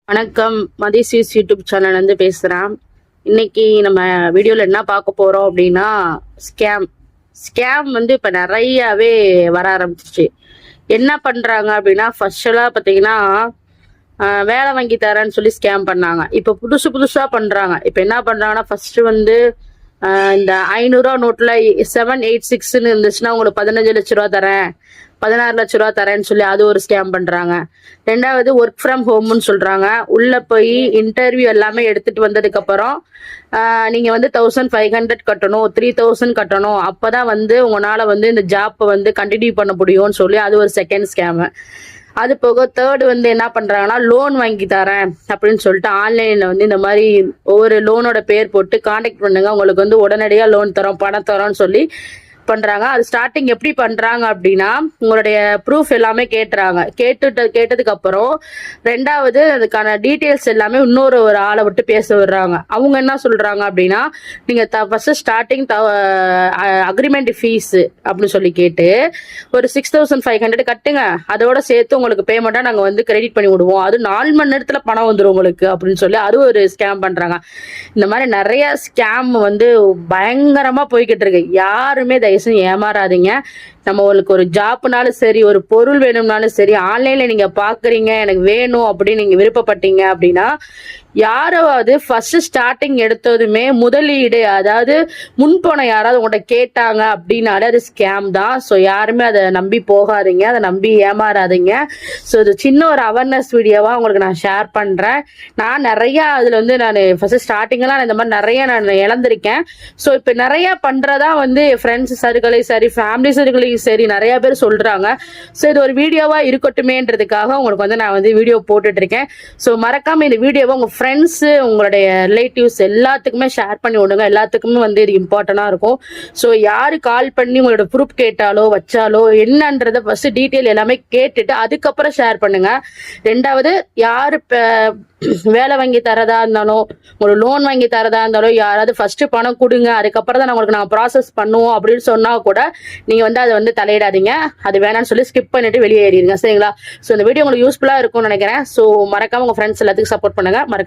வணக்கம். மதிசீஸ் YouTube channel வந்து பேசுகிறேன். இன்னைக்கு நம்ம வீடியோவில் என்ன பார்க்க போகிறோம் அப்படின்னா ஸ்கேம் வந்து இப்போ நிறையாவே வர ஆரம்பிச்சிச்சு. என்ன பண்ணுறாங்க அப்படின்னா, ஃபர்ஸ்டெல்லாம் பார்த்தீங்கன்னா வேலை வாங்கி தரேன்னு சொல்லி ஸ்கேம் பண்ணாங்க. இப்போ புதுசாக பண்ணுறாங்க. இப்போ என்ன பண்ணுறாங்கன்னா, ஃபர்ஸ்ட் வந்து இந்த 500 நோட்டில் 786ன்னு இருந்துச்சுன்னா உங்களுக்கு 15 லட்ச ரூபா தரேன், 16 லட்ச ரூபா தரேன்னு சொல்லி அது ஒரு ஸ்கேம் பண்றாங்க. ரெண்டாவது ஒர்க் ஃப்ரம் ஹோம்னு சொல்றாங்க. உள்ள போய் இன்டர்வியூ எல்லாமே எடுத்துட்டு வந்ததுக்கு அப்புறம் நீங்க வந்து 1500 கட்டணும், 3000 கட்டணும், அப்பதான் வந்து உங்களால வந்து இந்த ஜாப் வந்து கண்டினியூ பண்ண முடியும்னு சொல்லி அது ஒரு செகண்ட் ஸ்கேம். அது போக தேர்டு வந்து என்ன பண்றாங்கன்னா, லோன் வாங்கி தரேன் அப்படின்னு சொல்லிட்டு ஆன்லைன்ல வந்து இந்த மாதிரி ஒவ்வொரு லோனோட பேர் போட்டு கான்டாக்ட் பண்ணுங்க, உங்களுக்கு வந்து உடனடியா லோன் தரோம், பணம் தரோம்னு சொல்லி பண்றாங்க. அது ஸ்டார்டிங் எப்படி பண்றாங்க அப்படின்னா, உங்களுடைய ப்ரூஃப் எல்லாமே கேட்டதுக்கு அப்புறம் ரெண்டாவது அதுக்கான டீட்டெயில்ஸ் எல்லாமே இன்னொரு ஆளை விட்டு பேச விடுறாங்க. அவங்க என்ன சொல்றாங்க அப்படின்னா, நீங்க ஃபர்ஸ்ட் ஸ்டார்டிங் அக்ரிமெண்ட் ஃபீஸ் அப்படின்னு சொல்லி கேட்டு ஒரு 6500 கட்டுங்க, அதோட சேர்த்து உங்களுக்கு பேமெண்டா நாங்க வந்து கிரெடிட் பண்ணி விடுவோம், அது 4 மணி நேரத்துல பணம் வந்துடும் உங்களுக்கு அப்படின்னு சொல்லி அது ஒரு ஸ்கேம் பண்றாங்க. இந்த மாதிரி நிறைய ஸ்கேம் வந்து பயங்கரமா போய்கிட்டு இருக்கு. யாருமே ஏமாறாதீங்க. நம்மளுக்கு ஒரு ஜாப்னாலும் சரி, ஒரு பொருள் வேணும்னாலும் சரி, ஆன்லைன்ல நீங்க பாக்குறீங்க, எனக்கு வேணும் அப்படின்னு நீங்க விருப்பப்பட்டீங்க அப்படின்னா, யாராவது ஃபர்ஸ்ட் ஸ்டார்டிங் எடுத்ததுமே முதலீடு, அதாவது முன்பணம் யாராவது உங்கள்கிட்ட கேட்டாங்க அப்படின்னாலே அது ஸ்கேம் தான். ஸோ யாருமே அதை நம்பி போகாதீங்க, அதை நம்பி ஏமாறாதீங்க. ஸோ இது சின்ன ஒரு அவேர்னஸ் வீடியோவா உங்களுக்கு நான் ஷேர் பண்றேன். நான் நிறைய அதுல வந்து நான் ஃபர்ஸ்ட் ஸ்டார்டிங்லாம் இந்த மாதிரி நிறைய நான் இழந்திருக்கேன். ஸோ இப்போ நிறைய பண்றதா வந்து ஃப்ரெண்ட்ஸ் சர்க்கிளையும் சரி, ஃபேமிலி சர்க்கிளையும் சரி நிறைய பேர் சொல்றாங்க. ஸோ இது ஒரு வீடியோவா இருக்கட்டுமேன்றதுக்காக உங்களுக்கு வந்து நான் வந்து வீடியோ போட்டுட்டு இருக்கேன். ஸோ மறக்காம இந்த வீடியோவை உங்க ஃப்ரெண்ட்ஸ், உங்களுடைய ரிலேட்டிவ்ஸ் எல்லாத்துக்குமே ஷேர் பண்ணி விடுங்க. எல்லாத்துக்குமே வந்து இது இம்பார்ட்டண்டா இருக்கும். ஸோ யாரு கால் பண்ணி உங்களோட ப்ரூஃப் கேட்டாலோ வச்சாலோ என்னன்றத ஃபர்ஸ்ட் டீட்டெயில் எல்லாமே கேட்டுட்டு அதுக்கப்புறம் ஷேர் பண்ணுங்க. ரெண்டாவது யாரு வேலை வாங்கி தரதா இருந்தாலும், ஒரு லோன் வாங்கி தரதா இருந்தாலும், யாராவது ஃபர்ஸ்ட் பணம் கொடுங்க, அதுக்கப்புறம் தான் உங்களுக்கு நாங்கள் ப்ராசஸ் பண்ணுவோம் அப்படின்னு சொன்னா கூட நீங்க வந்து அதை வந்து தலையிடாதீங்க. அது வேணாம்னு சொல்லி ஸ்கிப் பண்ணிட்டு வெளியேறிடுங்க. சரிங்களா? ஸோ இந்த வீடியோ உங்களுக்கு யூஸ்ஃபுல்லா இருக்கும்னு நினைக்கிறேன். ஸோ மறக்காம உங்க ஃப்ரெண்ட்ஸ் எல்லாத்துக்கும் சப்போர்ட் பண்ணுங்க. மறக்காம